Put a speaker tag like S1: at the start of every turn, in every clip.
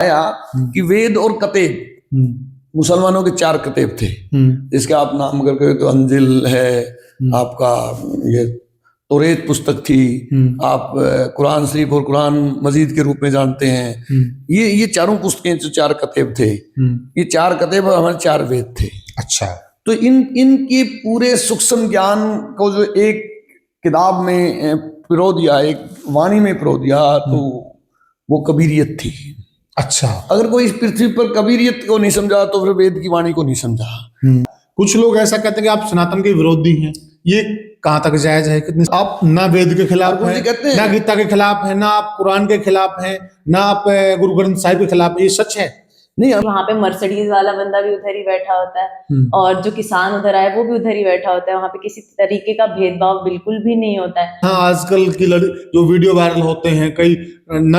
S1: आया कि वेद और कतेब, मुसलमानों के 4 कतेब थे, जिसके आप नाम अगर करें तो अंजिल है, आपका ये तौरेत पुस्तक थी, आप कुरान शरीफ और कुरान मजीद के रूप में जानते हैं। ये चारों पुस्तकें जो 4 कतेब थे, ये 4 कतेब हमारे 4 वेद थे।
S2: अच्छा,
S1: तो इनके पूरे सूक्ष्म ज्ञान को जो एक किताब में पिरो दिया, एक वाणी में पिरो दिया, तो वो कबीरियत थी।
S2: अच्छा,
S1: अगर कोई इस पृथ्वी पर कबीरियत को नहीं समझा तो फिर वेद की वाणी को नहीं समझा।
S2: कुछ लोग ऐसा कहते हैं कि आप सनातन के विरोधी हैं, ये कहां तक जायज है? कितने आप ना वेद के खिलाफ हैं, ना गीता के खिलाफ हैं, ना आप कुरान के खिलाफ हैं, ना आप गुरु ग्रंथ साहिब के खिलाफ हैं, ये सच है?
S3: नहीं, वहाँ पे मर्सिडीज वाला बंदा भी उधर ही बैठा होता है और जो किसान उधर आए वो भी उधर ही बैठा होता है। वहाँ पे किसी तरीके का भेदभाव बिल्कुल भी नहीं होता है।
S2: हाँ, आजकल की जो वीडियो वायरल होते हैं, कई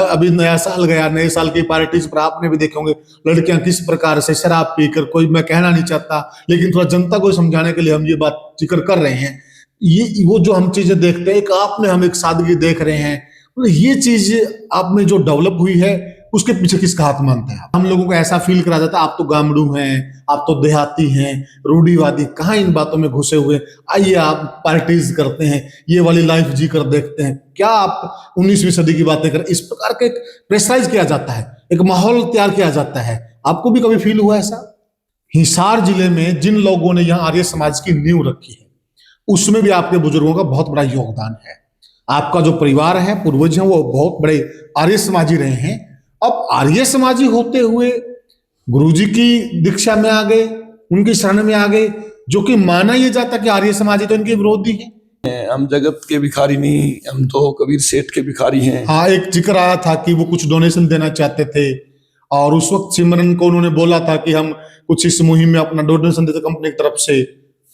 S2: अभी नया साल गया, नए साल की पार्टीज पर आपने भी देखे होंगे लड़कियां किस प्रकार से शराब पीकर, कोई मैं कहना नहीं चाहता लेकिन थोड़ा जनता को समझाने के लिए हम ये बात जिक्र कर रहे हैं। ये वो जो हम चीजें देखते हैं, एक आप में हम एक सादगी देख रहे हैं, ये चीज आप में जो डेवलप हुई है उसके पीछे किसका हाथ मानते हैं? हम लोगों को ऐसा फील करा जाता है आप तो गामड़ू हैं, आप तो देहाती हैं, रूढ़ीवादी, कहाँ इन बातों में घुसे हुए, आइए आप पार्टीज करते हैं, ये वाली लाइफ जी कर देखते हैं, क्या आप 19वीं सदी की बातें करें? इस प्रकार के प्रेशराइज किया जाता है, एक माहौल तैयार किया जाता है। आपको भी कभी फील हुआ ऐसा? हिसार जिले में जिन लोगों ने यहाँ आर्य समाज की नींव रखी है, उसमें भी आपके बुजुर्गों का बहुत बड़ा योगदान है। आपका जो परिवार है, पूर्वज हैं, वो बहुत बड़े आर्य समाजी रहे हैं। अब आर्य समाजी होते हुए गुरुजी की दीक्षा में आ गए, उनकी शरण में आ गए, जो कि माना यह जाता कि आर्य समाजी तो इनके विरोधी हैं।
S1: हम जगत के भिखारी नहीं, हम तो कबीर सेठ के भिखारी हैं।
S2: हाँ, एक जिक्र आया था कि वो कुछ डोनेशन देना चाहते थे और उस वक्त सिमरन को उन्होंने बोला था कि हम कुछ इस मुहिम में अपना डोनेशन देते कंपनी की तरफ से,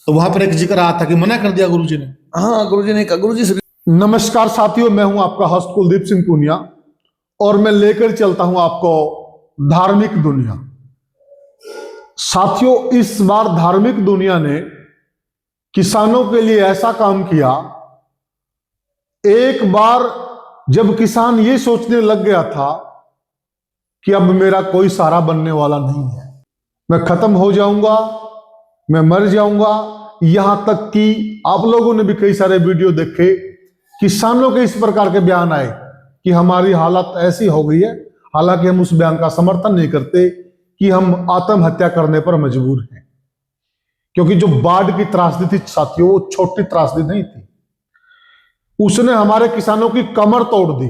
S2: तो वहां पर एक जिक्र आया था कि मना कर दिया गुरुजी ने।
S1: हाँ, गुरुजी ने कहा, गुरुजी से।
S4: नमस्कार साथियों, मैं हूं आपका होस्ट कुलदीप सिंह पूनिया और मैं लेकर चलता हूं आपको धार्मिक दुनिया। साथियों, इस बार धार्मिक दुनिया ने किसानों के लिए ऐसा काम किया, एक बार जब किसान ये सोचने लग गया था कि अब मेरा कोई सहारा बनने वाला नहीं है, मैं खत्म हो जाऊंगा, मैं मर जाऊंगा, यहां तक कि आप लोगों ने भी कई सारे वीडियो देखे, किसानों के इस प्रकार के बयान आए कि हमारी हालत ऐसी हो गई है, हालांकि हम उस बयान का समर्थन नहीं करते, कि हम आत्महत्या करने पर मजबूर हैं। क्योंकि जो बाढ़ की त्रासदी थी साथियों, वो छोटी त्रासदी नहीं थी, उसने हमारे किसानों की कमर तोड़ दी।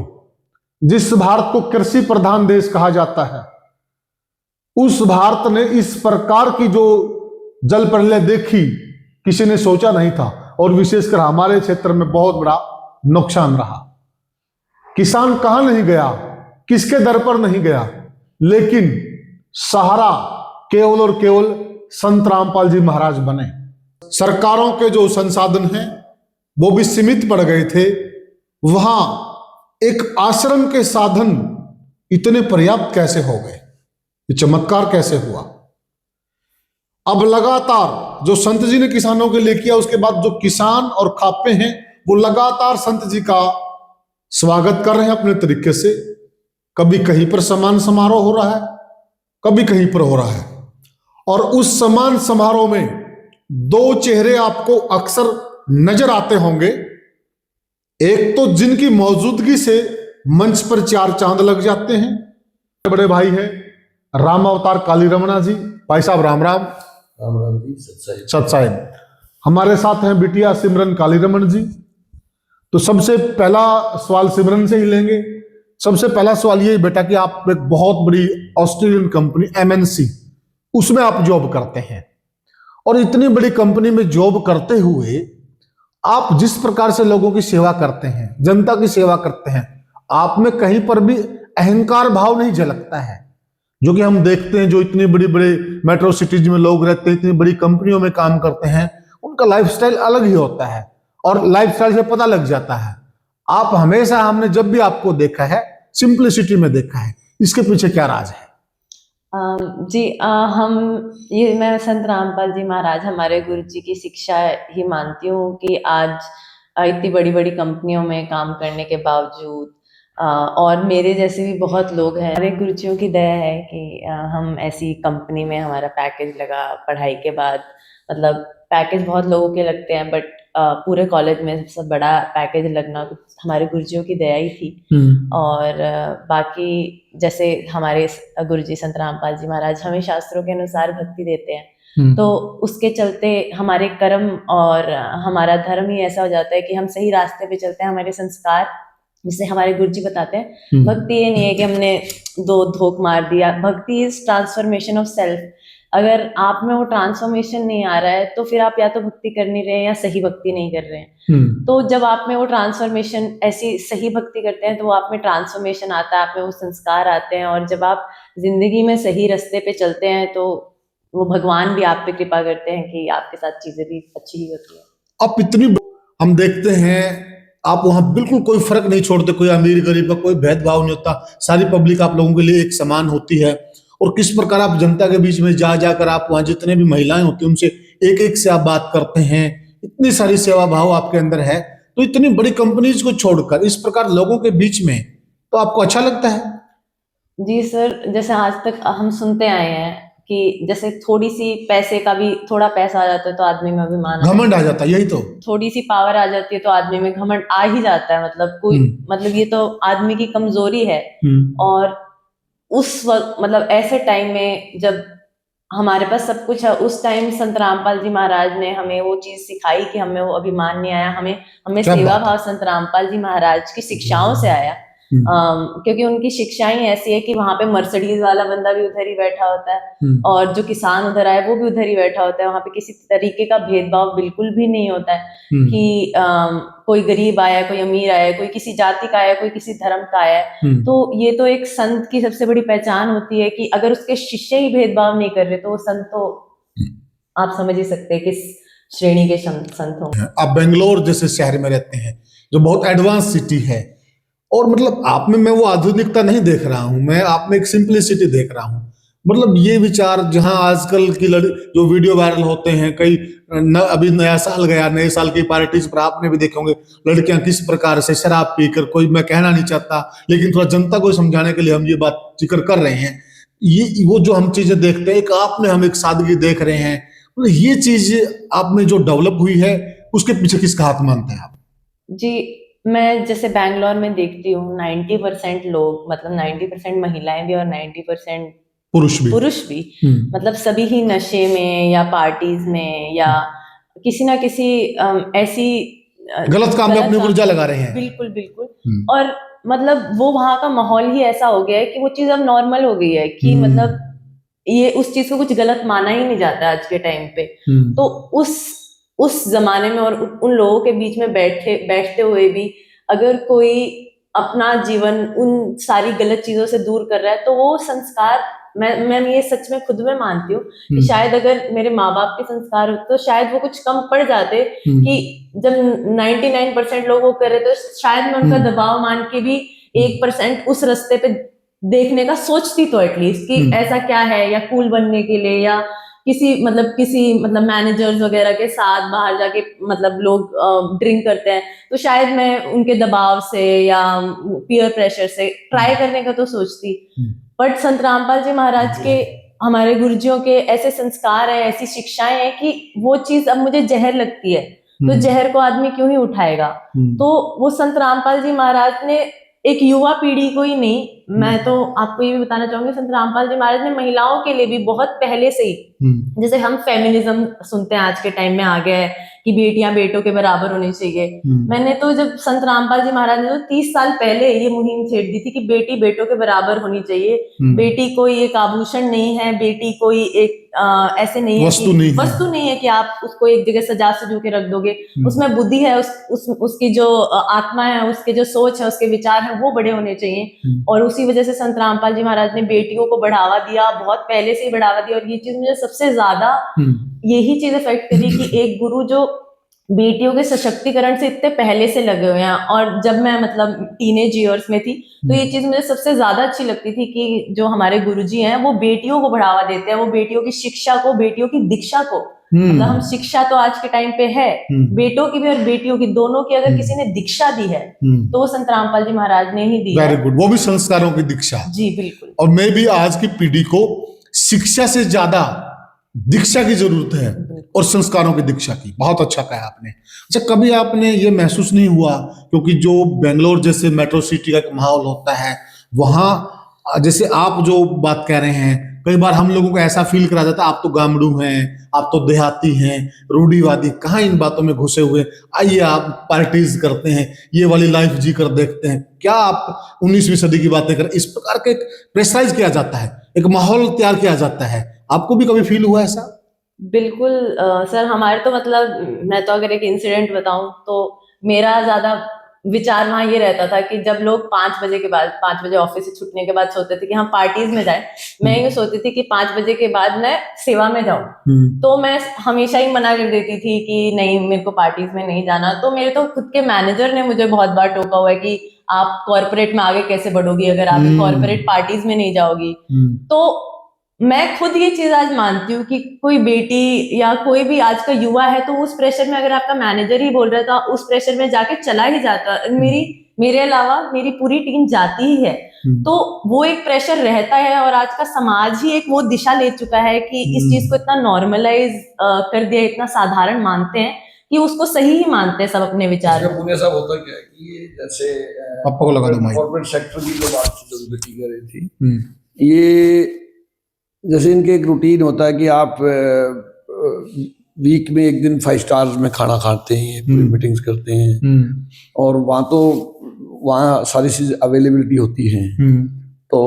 S4: जिस भारत को कृषि प्रधान देश कहा जाता है, उस भारत ने इस प्रकार की जो जल प्रलय देखी किसी ने सोचा नहीं था, और विशेषकर हमारे क्षेत्र में बहुत बड़ा नुकसान रहा। किसान कहां नहीं गया, किसके दर पर नहीं गया, लेकिन सहारा केवल और केवल संत रामपाल जी महाराज बने। सरकारों के जो संसाधन हैं वो भी सीमित पड़ गए थे, वहां एक आश्रम के साधन इतने पर्याप्त कैसे हो गए, ये चमत्कार कैसे हुआ? अब लगातार जो संत जी ने किसानों के लिए किया, उसके बाद जो किसान और खापे हैं वो लगातार संत जी का स्वागत कर रहे हैं अपने तरीके से। कभी कहीं पर सम्मान समारोह हो रहा है, कभी कहीं पर हो रहा है, और उस सम्मान समारोह में 2 चेहरे आपको अक्सर नजर आते होंगे। एक तो जिनकी मौजूदगी से मंच पर 4 चांद लग जाते हैं, बड़े भाई हैं राम अवतार काली रमणा जी। भाई साहब राम राम।
S1: राम राम जी,
S4: सत साहिब। हमारे साथ हैं बिटिया सिमरन काली रमन जी। तो सबसे पहला सवाल सिमरन से ही लेंगे। सबसे पहला सवाल ये बेटा कि आप एक बहुत बड़ी ऑस्ट्रेलियन कंपनी MNC, उसमें आप जॉब करते हैं, और इतनी बड़ी कंपनी में जॉब करते हुए आप जिस प्रकार से लोगों की सेवा करते हैं, जनता की सेवा करते हैं, आप में कहीं पर भी अहंकार भाव नहीं झलकता है, जो कि हम देखते हैं जो इतनी बड़ी बड़े मेट्रो सिटीज में लोग रहते हैं, इतनी बड़ी कंपनियों में काम करते हैं, उनका लाइफस्टाइल अलग ही होता है और लाइफस्टाइल से पता लग जाता है। आप हमेशा, हमने जब भी आपको देखा है सिंपलिसिटी में देखा है, इसके पीछे क्या राज है?
S3: मैं संत रामपाल जी महाराज हमारे गुरु जी की शिक्षा ही मानती हूँ कि आज इतनी बड़ी बड़ी कंपनियों में काम करने के बावजूद और मेरे जैसे भी बहुत लोग हैं। हमारे गुरुजियों की दया है कि हम ऐसी कंपनी में हमारा पैकेज लगा पढ़ाई के बाद। मतलब पैकेज बहुत लोगों के लगते हैं, बट पूरे कॉलेज में सबसे बड़ा पैकेज लगना हमारे गुरुजियों की दया ही थी। और बाकी जैसे हमारे गुरुजी संत रामपाल जी महाराज हमें शास्त्रों के अनुसार भक्ति देते हैं, तो उसके चलते हमारे कर्म और हमारा धर्म ही ऐसा हो जाता है कि हम सही रास्ते पे चलते हैं। हमारे संस्कार, जिसे हमारे गुरुजी बताते हैं, भक्ति ये नहीं है कि हमने दो धोख मार दिया। भक्ति इज ट्रांसफॉर्मेशन ऑफ सेल्फ। अगर आप में वो ट्रांसफॉर्मेशन नहीं आ रहा है तो फिर आप या तो भक्ति कर नहीं रहे हैं या सही भक्ति नहीं कर रहे हैं। तो जब आप में वो ट्रांसफॉर्मेशन, ऐसी सही भक्ति करते हैं तो आप में ट्रांसफॉर्मेशन आता है, आप में वो संस्कार आते हैं। और जब आप जिंदगी में सही रास्ते पे चलते हैं तो वो भगवान भी आप पे कृपा करते हैं कि आपके साथ चीजें भी अच्छी ही होती है।
S2: आप इतनी हम देखते हैं आप वहां बिल्कुल कोई फर्क नहीं छोड़ते, कोई अमीर गरीब का कोई भेदभाव नहीं होता, सारी पब्लिक आप लोगों के लिए एक समान होती है। और किस प्रकार आप जनता के बीच में जा जाकर आप वहां जितने भी महिलाएं होती हैं उनसे एक एक से आप बात करते हैं, इतनी सारी सेवा भाव आपके अंदर है। तो इतनी बड़ी कंपनीज को छोड़कर इस प्रकार लोगों के बीच में तो आपको अच्छा लगता है?
S3: जी सर, जैसे आज तक हम सुनते आए हैं कि जैसे थोड़ी सी पैसे का भी, थोड़ा पैसा आ जाता है तो आदमी में अभिमान,
S2: घमंड आ जाता है। यही तो,
S3: थोड़ी सी पावर आ जाती है तो आदमी में घमंड आ ही जाता है। मतलब कोई मतलब ये तो आदमी की कमजोरी है। और उस वक्त मतलब ऐसे टाइम में जब हमारे पास सब कुछ है, उस टाइम संत रामपाल जी महाराज ने हमें वो चीज सिखाई कि हमें वो अभिमान नहीं आया। हमें सेवा भाव संत रामपाल जी महाराज की शिक्षाओं से आया। क्योंकि उनकी शिक्षाएं ऐसी है कि वहां पे मर्सिडीज वाला बंदा भी उधर ही बैठा होता है और जो किसान उधर आए वो भी उधर ही बैठा होता है। वहां पे किसी तरीके का भेदभाव बिल्कुल भी नहीं होता है कि कोई गरीब आया, कोई अमीर आया, कोई किसी जाति का आया, कोई किसी धर्म का आया। तो ये तो एक संत की सबसे बड़ी पहचान होती है कि अगर उसके शिष्य ही भेदभाव नहीं कर रहे तो वो संत तो आप समझ ही सकते हैं किस श्रेणी के संत हों।
S2: आप बेंगलोर जैसे शहर में रहते हैं जो बहुत एडवांस सिटी है, और मतलब आप में मैं वो आधुनिकता नहीं देख रहा हूं, मैं आप में एक सिंपलिसिटी देख रहा हूं। मतलब ये विचार जहां आजकल की जो वीडियो वायरल होते हैं, कई अभी नया साल गया, नए साल की पार्टीज पर आपने भी देखे होंगे लड़कियां किस प्रकार से शराब पीकर, कोई मैं कहना नहीं चाहता लेकिन थोड़ा जनता को समझाने के लिए हम ये बात जिक्र कर रहे हैं। ये वो जो हम चीजें देखते हैं, एक आप में हम एक सादगी देख रहे हैं, मतलब ये चीज आप में जो डेवलप हुई है उसके पीछे किसका हाथ मानते हैं आप?
S3: जी, मैं जैसे बैंगलोर में देखती हूँ 90% लोग, मतलब 90% महिलाएं भी और 90% पुरुष भी मतलब सभी ही नशे में या पार्टीज में या किसी ना किसी ऐसी
S2: गलत काम में अपनी ऊर्जा लगा रहे हैं।
S3: बिल्कुल बिल्कुल। और मतलब वो वहां का माहौल ही ऐसा हो गया है कि वो चीज अब नॉर्मल हो गई है कि मतलब ये उस चीज को कुछ गलत माना ही नहीं जाता आज के टाइम पे। तो उस जमाने में और उन लोगों के बीच में बैठते हुए भी अगर कोई अपना जीवन उन सारी गलत चीजों से दूर कर रहा है तो वो संस्कार, मैं ये सच में खुद में मानती हूँ कि शायद अगर मेरे माँ बाप के संस्कार होते तो शायद वो कुछ कम पड़ जाते। कि जब 99% लोग वो कर रहे तो शायद मैं उनका दबाव मान के भी 1% उस रास्ते पे देखने का सोचती तो एटलीस्ट कि ऐसा क्या है, या कूल बनने के लिए या किसी मतलब मैनेजर्स वगैरह के साथ बाहर जाके मतलब लोग ड्रिंक करते हैं तो शायद मैं उनके दबाव से या पीयर प्रेशर से ट्राई करने का तो सोचती। बट संत रामपाल जी महाराज के, हमारे गुरुजियों के ऐसे संस्कार है, ऐसी शिक्षाएं हैं कि वो चीज अब मुझे जहर लगती है। तो जहर को आदमी क्यों ही उठाएगा। तो वो संत रामपाल जी महाराज ने एक युवा पीढ़ी को ही नहीं, मैं तो आपको ये भी बताना चाहूंगी, संत रामपाल जी महाराज ने महिलाओं के लिए भी बहुत पहले से ही, जैसे हम फेमिनिज्म सुनते हैं आज के टाइम में आ गया है कि बेटियां बेटों के बराबर होनी चाहिए। मैंने तो जब संत रामपाल जी महाराज ने तो 30 साल पहले ये मुहिम छेड़ दी थी कि बेटी बेटों के बराबर होनी चाहिए। बेटी कोई एक आभूषण नहीं है, बेटी कोई एक ऐसे नहीं है, वस्तु नहीं है कि आप उसको एक जगह सजा सजू के रख दोगे। उसमें बुद्धि है, उसकी जो आत्मा है, उसके जो सोच है, उसके विचार है, वो बड़े होने चाहिए। और उसी वजह से संत रामपाल जी महाराज ने बेटियों को बढ़ावा दिया, बहुत पहले से ही बढ़ावा दिया। और ये चीज मुझे सबसे ज्यादा यही चीज इफेक्ट करी कि एक गुरु जो बेटियों के सशक्तिकरण से इतने पहले से लगे हुए हैं। और जब मैं मतलब टीनेज ईयर्स में थी तो ये चीज मुझे सबसे ज्यादा अच्छी लगती थी कि जो हमारे गुरुजी हैं वो बेटियों को बढ़ावा देते हैं, वो बेटियों की शिक्षा को, बेटियों की दीक्षा को मतलब हम शिक्षा तो आज के टाइम पे है, बेटों की भी और बेटियों की दोनों की अगर किसी ने दीक्षा दी है तो वो संत रामपाल जी महाराज ने ही दी है।
S2: वेरी गुड, वो भी संस्कारों की दीक्षा।
S3: जी बिल्कुल।
S2: और मैं भी आज की पीढ़ी को शिक्षा से ज्यादा दीक्षा की जरूरत है और संस्कारों की दीक्षा की। बहुत अच्छा कहा आपने। अच्छा, कभी आपने ये महसूस नहीं हुआ, क्योंकि जो बेंगलोर जैसे मेट्रो सिटी का माहौल होता है वहां, जैसे आप जो बात कह रहे हैं, कई बार हम लोगों को ऐसा फील करा जाता है आप तो गामड़ू हैं, आप तो देहाती हैं, रूढ़िवादी, कहाँ इन बातों में घुसे हुए, आइए आप पार्टीज करते हैं, ये वाली लाइफ जी कर देखते हैं, क्या आप 19वीं सदी की बातें करें। इस प्रकार के प्रेशराइज किया जाता है, एक माहौल तैयार किया जाता है। आपको भी कभी फील हुआ ऐसा?
S3: बिल्कुल सर, हमारे तो मतलब मैं तो अगर एक इंसिडेंट बताऊं तो मेरा ज्यादा विचार वहां ये रहता था कि जब लोग 5 बजे के बाद, 5 बजे ऑफिस से छूटने के बाद सोचते थे कि हम पार्टीज में जाएं, मैं ये सोचती थी कि 5 बजे के बाद मैं सेवा में जाऊं। तो मैं हमेशा ही मना कर देती थी कि नहीं, मेरे को पार्टीज में नहीं जाना। तो मेरे तो खुद के मैनेजर ने मुझे बहुत बार टोका हुआ है कि आप कॉर्पोरेट में आगे कैसे बढ़ोगी अगर आप कॉर्पोरेट पार्टीज में नहीं जाओगी। तो मैं खुद ये चीज आज मानती हूँ कि कोई बेटी या कोई भी आज का युवा है तो उस प्रेशर में, अगर आपका मैनेजर ही बोल रहा था, उस प्रेशर में जाके चला ही जाता। मेरे अलावा मेरी पूरी टीम जाती ही है, तो वो एक प्रेशर रहता है। और आज का समाज ही एक वो दिशा ले चुका है कि इस चीज को इतना नॉर्मलाइज कर दिया, इतना साधारण मानते हैं कि उसको सही ही मानते हैं सब अपने विचार।
S1: पुण्य साहब होता क्या है कि ये जैसे
S2: आपको लगा दो
S1: कॉर्पोरेट सेक्टर की जो बात की कर रही थी, ये जैसे इनके एक रूटीन होता है कि आप वीक में एक दिन 5 स्टार्स में खाना खाते हैं, पूरी मीटिंग्स करते हैं, और वहाँ सारी चीज अवेलेबिलिटी होती है। तो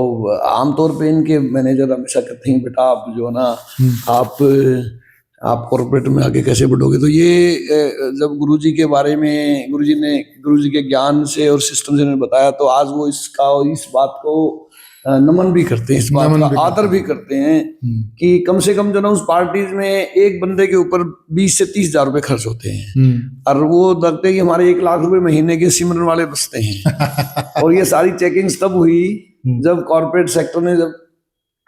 S1: आमतौर पे इनके मैनेजर हमेशा कहते हैं बेटा आप जो है ना, आप कॉर्पोरेट में आगे कैसे बढ़ोगे। तो ये जब गुरुजी के बारे में गुरुजी के ज्ञान से और सिस्टम से बताया, तो आज वो इस बात को नमन भी करते हैं, इस बात का आदर भी करते हैं कि कम से कम जो ना उस पार्टीज में एक बंदे के ऊपर 20 से 30 हजार रुपए खर्च होते हैं, और वो लगते हैं कि हमारे 1 लाख रुपए महीने के सिमरन वाले बचते हैं। और ये सारी चेकिंग्स तब हुई जब कॉर्पोरेट सेक्टर ने जब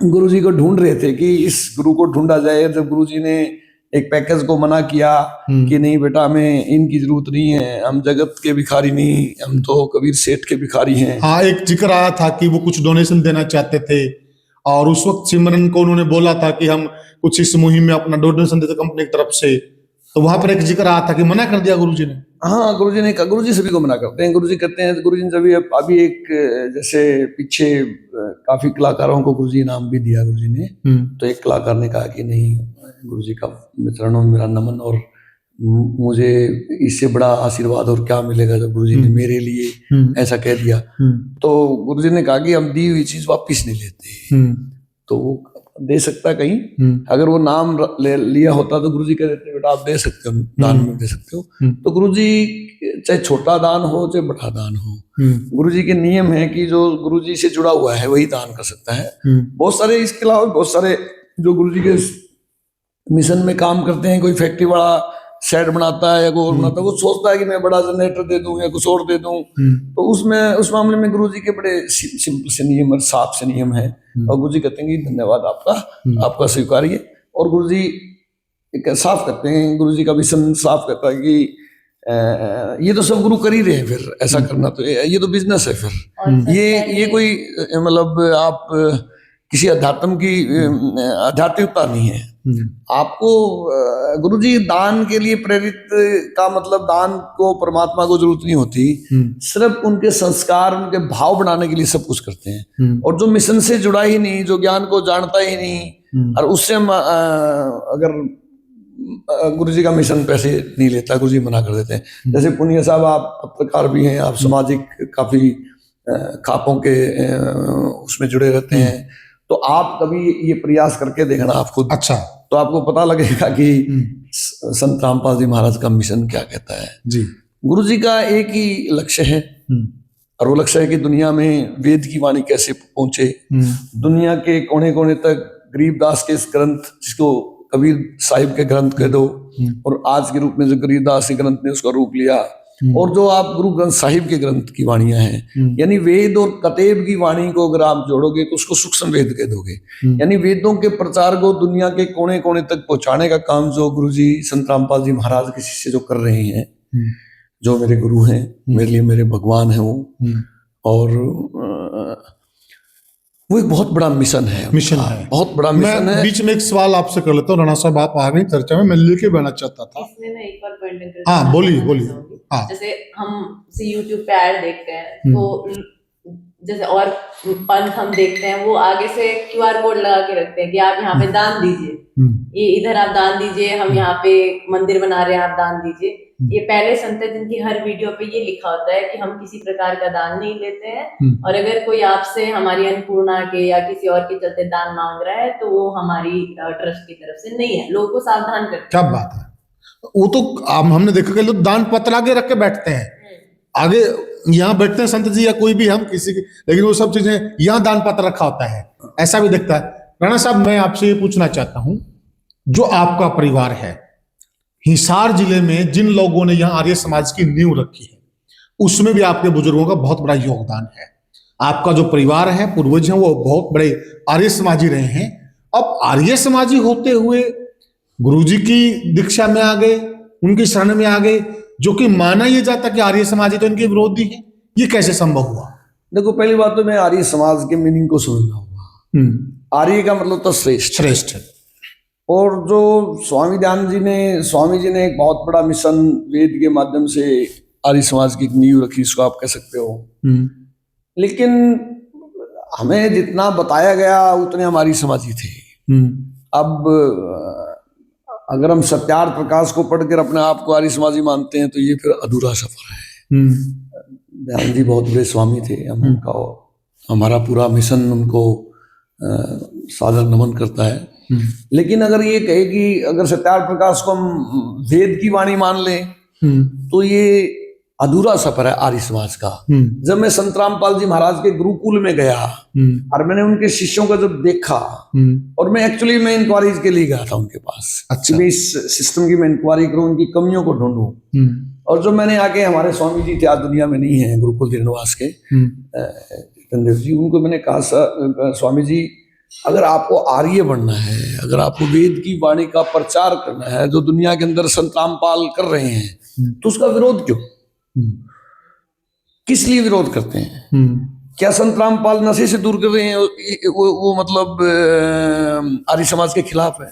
S1: गुरुजी को ढूंढ रहे थे कि इस गुरु को ढूंढा जाए, जब गुरुजी ने एक पैकेज को मना किया कि नहीं बेटा हमें इनकी जरूरत नहीं है, हम जगत के भिखारी नहीं, हम तो कबीर सेठ के भिखारी हैं।
S2: हाँ, एक जिक्र आया था कि वो कुछ डोनेशन देना चाहते थे, और उस वक्त सिमरन को उन्होंने बोला था कि हम कुछ इस मुहिम में अपना डोनेशन देते कंपनी की तरफ से। तो वहां पर एक जिक्र आया था कि मना कर दिया गुरुजी ने।
S1: हाँ, गुरुजी ने कहा, गुरुजी सभी को मना करते हैं। गुरुजी कहते हैं, गुरुजी ने अभी एक जैसे पीछे काफी कलाकारों को गुरुजी इनाम भी दिया गुरुजी ने। तो एक कलाकार ने कहा कि नहीं, गुरुजी का चरणों में मेरा नमन, और मुझे इससे बड़ा आशीर्वाद और क्या मिलेगा जब गुरुजी ने मेरे लिए ऐसा कह दिया। तो गुरुजी ने कहा कि हम दी हुई चीज वापिस नहीं लेते। तो वो दे सकता कहीं, अगर वो नाम लिया होता तो गुरुजी कह देते बेटा आप दे सकते हो, दान में दे सकते हो। तो गुरुजी चाहे छोटा दान हो चाहे बड़ा दान हो, गुरुजी के नियम है कि जो गुरुजी से जुड़ा हुआ है वही दान कर सकता है। बहुत सारे इसके अलावा बहुत सारे जो गुरुजी के मिशन में काम करते हैं, कोई फैक्ट्री बड़ा शेड बनाता है या कोई और बनाता है, वो सोचता है कि मैं बड़ा जनरेटर दे दूं या कुछ और दे दूं। तो उस मामले में गुरुजी के बड़े सिंपल से नियम और साफ से नियम है, और गुरुजी कहते हैं कि धन्यवाद आपका स्वीकार्य। और गुरुजी साफ करते हैं, गुरुजी का विजन साफ करता है कि ये तो सब गुरु कर ही रहे हैं, फिर ऐसा करना तो ये तो बिजनेस है। फिर ये कोई मतलब आप किसी आध्यात्मिकता नहीं है। आपको गुरुजी दान के लिए प्रेरित का मतलब दान को परमात्मा को जरूरत नहीं होती, सिर्फ उनके संस्कार, उनके भाव बनाने के लिए सब कुछ करते हैं। और जो मिशन से जुड़ा ही नहीं, जो ज्ञान को जानता ही नहीं, और उससे अगर गुरुजी का मिशन पैसे नहीं लेता, गुरुजी मना कर देते हैं। जैसे पुनिया साहब, आप पत्रकार भी हैं, आप सामाजिक काफी खापों के उसमें जुड़े रहते हैं, तो आप कभी ये प्रयास करके देखना आप खुद,
S2: अच्छा,
S1: तो आपको पता लगेगा कि संत रामपाल जी महाराज का मिशन क्या कहता है।
S2: जी,
S1: गुरुजी का एक ही लक्ष्य है, और वो लक्ष्य है कि दुनिया में वेद की वाणी कैसे पहुंचे, दुनिया के कोने कोने तक गरीबदास के इस ग्रंथ, जिसको कबीर साहिब के ग्रंथ कह दो, और आज के रूप में जो गरीबदास के ग्रंथ ने उसका रूप लिया, और जो आप गुरु ग्रंथ साहिब के ग्रंथ की वाणियां हैं, यानी वेद और कतेब की वाणी को अगर आप जोड़ोगे तो उसको सूक्ष्म वेद कह दोगे। यानी वेदों के प्रचार को दुनिया के कोने कोने तक पहुंचाने का काम जो गुरुजी संत रामपाल जी महाराज के शिष्य जो कर रहे हैं, जो मेरे गुरु हैं, मेरे लिए मेरे भगवान हैं वो, और वो एक बहुत बड़ा मिशन है, बहुत बड़ा मिशन है।
S2: बीच में एक सवाल आपसे कर लेता हूँ राणा साहब, आप आ गए चर्चा में, मैं लेके बहना चाहता था।
S3: इसमें मैं एक और पॉइंट
S2: हाँ बोलिए। हाँ,
S3: जैसे हम यूट्यूब पे ऐड देखते हैं तो जैसे और पंथ हम देखते हैं, वो आगे से QR कोड लगा के रखते हैं कि आप यहाँ पे दान दीजिए, ये इधर आप दान दीजिए, हम यहाँ पे मंदिर बना रहे हैं, आप दान दीजिए। ये पहले संत है जिनकी हर वीडियो पे ये लिखा होता है कि हम किसी प्रकार का दान नहीं लेते हैं, और अगर कोई आपसे हमारी अन्नपूर्णा के या किसी और के चलते दान मांग रहा है तो वो हमारी ट्रस्ट की तरफ से नहीं है। लोगों को सावधान करते हैं।
S2: क्या बात है। वो तो हमने देखा कि लोग दान पत्र आगे रख के बैठते हैं, आगे यहाँ बैठते हैं संत जी या कोई भी हम किसी की, लेकिन वो सब चीजें यहाँ दान पत्र रखा होता है, ऐसा भी दिखता है। राणा साहब, मैं आपसे ये पूछना चाहता हूं, जो आपका परिवार है हिसार जिले में, जिन लोगों ने यहाँ आर्य समाज की नींव रखी है, उसमें भी आपके बुजुर्गों का बहुत बड़ा योगदान है। आपका जो परिवार है, पूर्वज हैं, वो बहुत बड़े आर्य समाजी रहे हैं। अब आर्य समाजी होते हुए गुरुजी की दीक्षा में आ गए, उनकी शरण में आ गए, जो कि माना यह जाता कि आर्य समाजी तो इनके विरोधी है, ये कैसे संभव हुआ?
S1: देखो, पहली बात तो मैं आर्य समाज के मीनिंग को समझना होगा। आर्य का मतलब तो श्रेष्ठ है। और जो स्वामी जी ने एक बहुत बड़ा मिशन वेद के माध्यम से आर्य समाज की एक नींव रखी, इसको आप कह सकते हो। लेकिन हमें जितना बताया गया उतने हमारी समाजी थे। अब अगर हम सत्यार्थ प्रकाश को पढ़कर अपने आप को आर्य समाजी मानते हैं तो ये फिर अधूरा सफर है। दयानंद जी बहुत बड़े स्वामी थे, हम उनका हमारा पूरा मिशन उनको सादर नमन करता है। लेकिन अगर ये कहे कि अगर सत्यार्थ प्रकाश को हम वेद की वाणी मान लें तो ये अधूरा सफर है आर्य समाज का। जब मैं संत रामपाल जी महाराज के गुरुकुल में गया और मैंने उनके शिष्यों को जब देखा, और मैं इंक्वायरीज के लिए गया था उनके पास। अच्छा। इस सिस्टम की मैं इंक्वायरी करूं, उनकी कमियों को ढूंढूं। और जो मैंने आके, हमारे स्वामी जी थे, आज दुनिया में नहीं है, गुरुकुल दिनवास के चंदेव जी, उनको मैंने कहा, स्वामी जी, अगर आपको आर्य बनना है, अगर आपको वेद की वाणी का प्रचार करना है जो दुनिया के अंदर संत रामपाल कर रहे हैं, तो उसका विरोध क्यों? किस लिए विरोध करते हैं? क्या संत रामपाल नशे से दूर कर रहे हैं? वो मतलब आर्य समाज के खिलाफ है।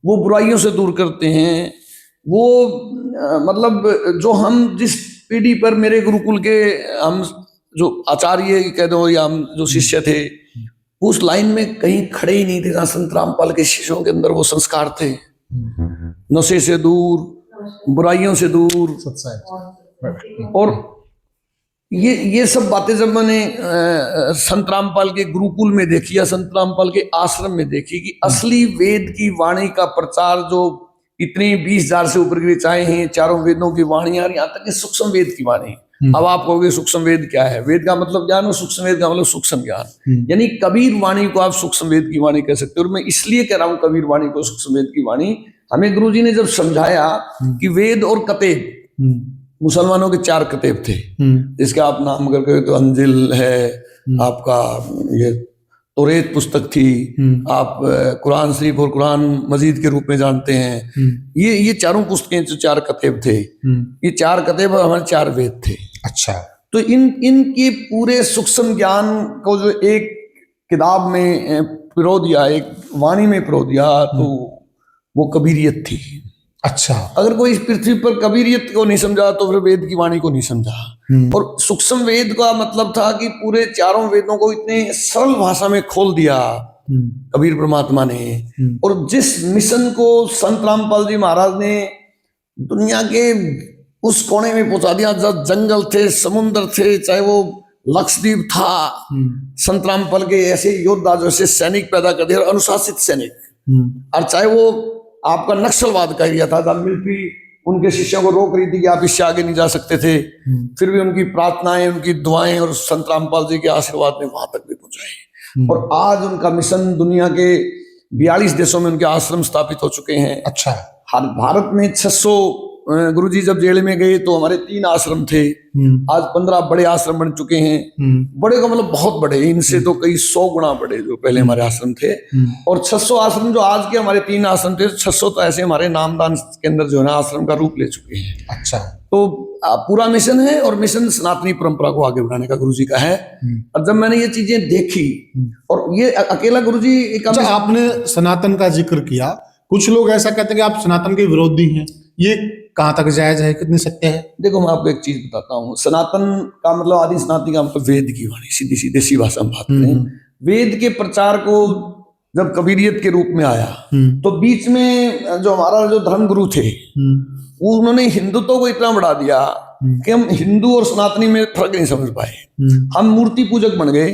S1: वो बुराइयों से दूर करते हैं। वो मतलब जो हम जिस पीढ़ी पर, मेरे गुरुकुल के हम जो आचार्य कह दो या हम जो शिष्य थे, उस लाइन में कहीं खड़े ही नहीं थे जहां संत रामपाल के शिष्यों के अंदर वो संस्कार थे। नशे से दूर, बुराइयों से दूर। और ये सब बातें जब मैंने संत रामपाल के गुरुकुल में देखी या संत रामपाल के आश्रम में देखी कि असली वेद की वाणी का प्रचार, जो इतनी 20,000 से ऊपर की ऋचाएं हैं, चारों वेदों की वाणी, और यहाँ तक कि सूक्ष्म वेद की वाणी। अब आप कहोगे सूक्ष्म वेद क्या है? वेद का मतलब ज्ञान और सूक्ष्म वेद का मतलब सूक्ष्म ज्ञान। यानी कबीर वाणी को आप सूक्ष्म वेद की वाणी कह सकते हो। और मैं इसलिए कह रहा हूं कबीर वाणी को सूक्ष्म वेद की वाणी। हमें गुरुजी ने जब समझाया कि वेद और कतेब, मुसलमानों के 4 कतेब थे, जिसके आप नाम अगर कहें तो अंजिल है, आपका ये तौरेत पुस्तक थी, आप कुरान शरीफ और कुरान मजीद के रूप में जानते हैं। ये चारों पुस्तकें जो 4 कतेब थे, ये 4 कतेब हमारे 4 वेद थे।
S2: अच्छा।
S1: तो इनके पूरे सूक्ष्म ज्ञान को जो एक किताब में पिरो दिया, एक वाणी में पिरो दिया, तो वो कबीरियत थी।
S2: अच्छा।
S1: अगर कोई इस पृथ्वी पर कबीरियत को नहीं समझा तो फिर वेद की वाणी को नहीं समझा। और सूक्ष्म वेद का मतलब था कि पूरे 4 वेदों को इतने सरल भाषा में खोल दिया कबीर परमात्मा ने। और जिस मिशन को संत रामपाल जी महाराज ने दुनिया के उस कोने में पहुंचा दिया, जब जंगल थे, समुद्र थे, चाहे वो लक्षद्वीप था, संत रामपाल के ऐसे योद्धा जो ऐसे सैनिक पैदा कर दिया, अनुशासित सैनिक। और चाहे वो आपका नक्सलवाद का एरिया था, जहां मिलिट्री उनके शिष्यों को रोक रही थी कि आप इससे आगे नहीं जा सकते थे, फिर भी उनकी प्रार्थनाएं, उनकी दुआएं और संत रामपाल जी के आशीर्वाद ने वहां तक भी पहुंचाई। और आज उनका मिशन दुनिया के 42 देशों में उनके आश्रम स्थापित हो चुके हैं।
S2: अच्छा।
S1: भारत में 600 गुरुजी जब जेल में गए तो हमारे 3 आश्रम थे, आज 15 बड़े आश्रम बन चुके हैं। बड़े का मतलब बहुत बड़े, इनसे तो कई 100 गुना बड़े जो पहले हमारे आश्रम थे। और 600 आश्रम जो आज के हमारे 3 आश्रम थे, 600 तो ऐसे हमारे नामदान के अंदर जो है ना आश्रम का रूप ले चुके हैं।
S2: अच्छा,
S1: तो पूरा मिशन है, और मिशन सनातनी परंपरा को आगे बढ़ाने का गुरुजी का है। और जब मैंने ये चीजें देखी, और ये अकेला गुरुजी एक
S2: अच्छा, आपने सनातन का जिक्र किया, कुछ लोग ऐसा कहते हैं कि आप सनातन के विरोधी हैं, ये कहाँ तक जायज है, कितनी सत्य है?
S1: देखो मैं आपको एक चीज बताता हूँ। सनातन का मतलब, आदि सनातनी का मतलब वेद की वाणी, सीधी सीधी सी भाषा में बात करें। वेद के प्रचार को जब कबीरियत के रूप में आया, तो बीच में जो हमारा जो धर्म गुरु थे, उन्होंने हिंदुत्व को इतना बढ़ा दिया कि हम हिंदू और सनातनी में फर्क नहीं समझ पाए। हम मूर्ति पूजक बन गए,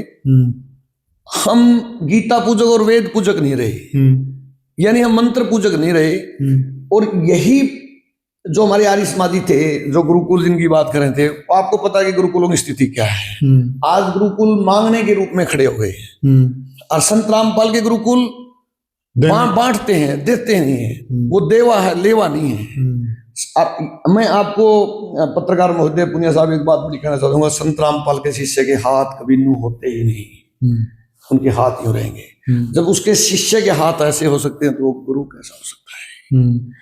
S1: हम गीता पूजक और वेद पूजक नहीं रहे, यानी हम मंत्र पूजक नहीं रहे। और यही जो हमारे आर्य समाजी थे, जो गुरुकुल जिनकी बात कर रहे थे, आपको पता है कि गुरुकुलों की स्थिति क्या है। आज गुरुकुल मांगने के रूप में खड़े हो गए, और संत रामपाल के गुरुकुल बांटते हैं, देते नहीं है। वो देवा है, लेवा नहीं है। मैं आपको पत्रकार महोदय पुनिया साहब एक बात बड़ी कहना चाहूंगा, संत रामपाल के शिष्य के हाथ कभी यूं होते ही नहीं, उनके हाथ यूं रहेंगे। जब उसके शिष्य के हाथ ऐसे हो सकते हैं तो वो गुरु कैसा हो सकता है?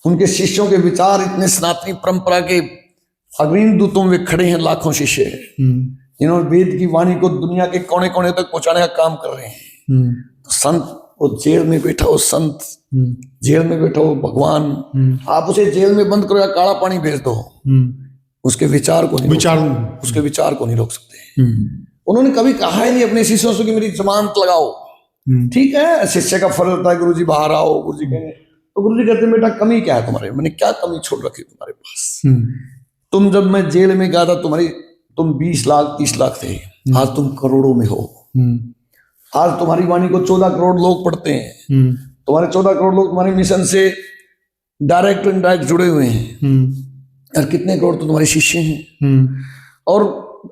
S1: उनके शिष्यों के विचार इतने सनातनी परंपरा के अग्रणी दूतों में खड़े हैं, लाखों शिष्य जिन्होंने वेद की वाणी को दुनिया के कोने कोने तक पहुंचाने का काम कर रहे हैं। तो संत, वो जेल में बैठा हो संत, जेल में बैठा हो भगवान, आप उसे जेल में बंद करो या काला पानी भेज दो, उसके विचार को नहीं रोक सकते। उन्होंने कभी कहा ही नहीं अपने शिष्यों से कि मेरी जमानत लगाओ। ठीक है, शिष्य का फर्ज होता है गुरुजी बाहर आओ, गुरुजी कहेंगे, तो गुरुजी कहते हैं बेटा कमी क्या है तुम्हारे, मैंने क्या कमी छोड़ रखी तुम्हारे पास? तुम जब मैं जेल में गया था तुम 20 लाख 30 लाख थे, आज तुम करोड़ों में हो। आज तुम्हारी वाणी को 14 करोड़ लोग पढ़ते हैं। तुम्हारे 14 करोड़ लोग तुम्हारे मिशन से डायरेक्ट और इनडायरेक्ट जुड़े हुए हैं, और कितने करोड़ तो तुम्हारे शिष्य हैं। और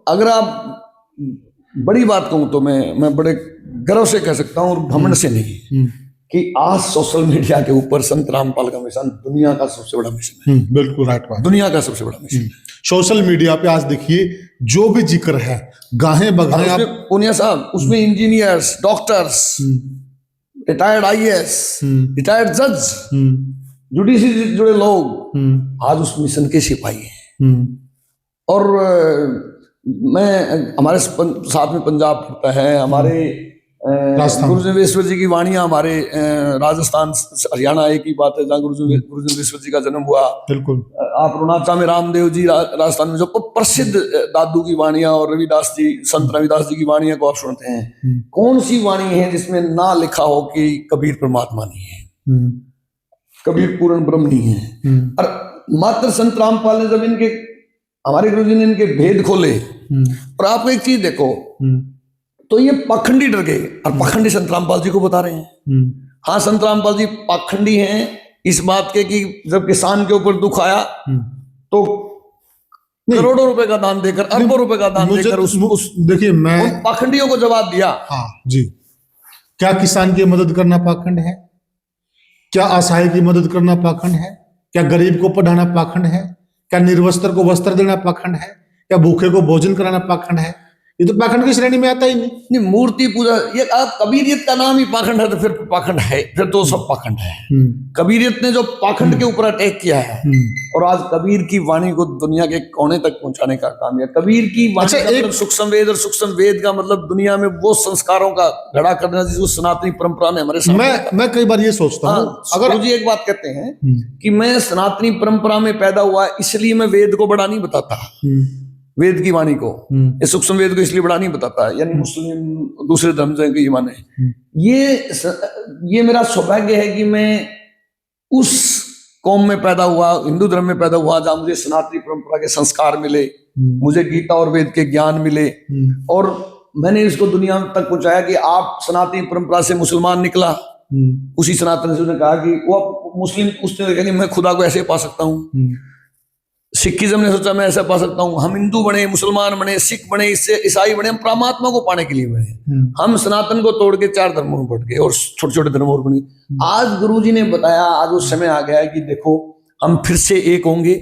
S1: अगर आप बड़ी बात कहूं तो मैं बड़े गर्व से कह सकता हूं, और घमंड से नहीं, कि आज सोशल मीडिया के ऊपर संत रामपाल का मिशन दुनिया का सबसे बड़ा मिशन है।
S2: बिल्कुल राइट बात,
S1: दुनिया का सबसे बड़ा मिशन है।
S2: सोशल मीडिया पे आज देखिए जो भी जिक्र है, गाहे बगाहे आप
S1: पुनिया साहब, उसमें engineers, doctors, retired IAS, retired जज, जुडिशरी से जुड़े लोग आज उस मिशन के सिपाही हैं। और मैं, हमारे साथ में पंजाब पड़ता है, हमारे गुरुजनवेश्वर जी की वाणियां हमारे राजस्थान हरियाणा एक ही बात है जहाँ गुरुजनवेश्वर जी का जन्म हुआ।
S2: बिल्कुल,
S1: आप अरुणाचल में रामदेव जी, राजस्थान में जो प्रसिद्ध दादू की वाणियां और रविदास जी, संत रविदास जी की वाणियां को आप सुनते हैं, कौन सी वाणी है जिसमें ना लिखा हो कि कबीर परमात्मा नहीं है, कबीर पूर्ण ब्रह्म नहीं है? और मात्र संत रामपाल ने जब इनके, हमारे गुरुजी ने इनके भेद खोले, और आपको एक चीज देखो, तो ये पाखंडी डर गए, और पाखंडी संत रामपाल जी को बता रहे हैं। हाँ, संत रामपाल जी पाखंडी हैं इस बात के कि जब किसान के ऊपर दुख आया तो करोड़ों रुपए का दान देकर, अरबों रुपए का दान देकर उस
S2: देखिए, मैं
S1: पाखंडियों को जवाब दिया।
S2: हाँ जी, क्या किसान की मदद करना पाखंड है? क्या असहाय की मदद करना पाखंड है? क्या गरीब को पढ़ाना पाखंड है? क्या निर्वस्त्र को वस्त्र देना पाखंड है? क्या भूखे को भोजन कराना पाखंड है? ये तो पाखंड की श्रेणी में आता ही नहीं।
S1: मूर्ति पूजा, ये आप कबीरियत का नाम ही पाखंड है तो फिर पाखंड है, फिर तो सब पाखंड है। कबीरियत ने जो पाखंड के ऊपर अटैक किया है, और आज कबीर की वाणी को दुनिया के कोने तक पहुंचाने का काम किया। कबीर की वाणी का मतलब सूक्ष्म वेद, और सूक्ष्म वेद का मतलब दुनिया में वो संस्कारों का घड़ा करना जिसको सनातनी परंपरा ने हमारे सामने।
S2: मैं कई बार ये सोचता हूँ,
S1: अगर मुझे एक बात कहते हैं कि मैं सनातनी परंपरा में पैदा हुआ इसलिए मैं वेद को बड़ा नहीं बताता, वेद की वाणी को, ये सूक्ष्म वेद को इसलिए बड़ा नहीं बताता, यानी मुस्लिम दूसरे धर्म से की माने, ये मेरा सौभाग्य है कि मैं उस कौम में पैदा हुआ, हिंदू धर्म में पैदा हुआ, जहां मुझे सनातनी परंपरा के संस्कार मिले, मुझे गीता और वेद के ज्ञान मिले, और मैंने इसको दुनिया तक पहुंचाया कि आप सनातनी परंपरा से मुसलमान निकला, उसी सनातन से उसने कहा कि वो मुस्लिम, उसने कहा कि मैं खुदा को ऐसे पा सकता हूँ। सिखिज्म ने सोचा मैं ऐसा पा सकता हूँ। हम हिंदू बने, मुसलमान बने, सिख बने, इससे ईसाई बने, हम परमात्मा को पाने के लिए बने। हम सनातन को तोड़ के 4 धर्मों में बढ़ गए और छोटे छोटे धर्म और बने। आज गुरुजी ने बताया, आज वो समय आ गया है कि देखो हम फिर से एक होंगे,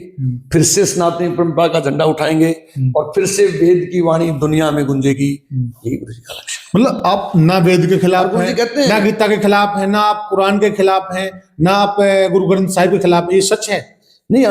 S1: फिर से सनातनी परंपरा का झंडा उठाएंगे और फिर से वेद की वाणी दुनिया में गूंजेगी। यही गुरु जी का लक्ष्य है।
S2: मतलब आप ना वेद के खिलाफ
S1: गुरु जी
S2: हैं,
S1: कहते हैं
S2: ना गीता के खिलाफ है, ना आप कुरान के खिलाफ हैं, ना आप गुरु ग्रंथ साहिब के खिलाफ हैं, ये सच है?
S1: नहीं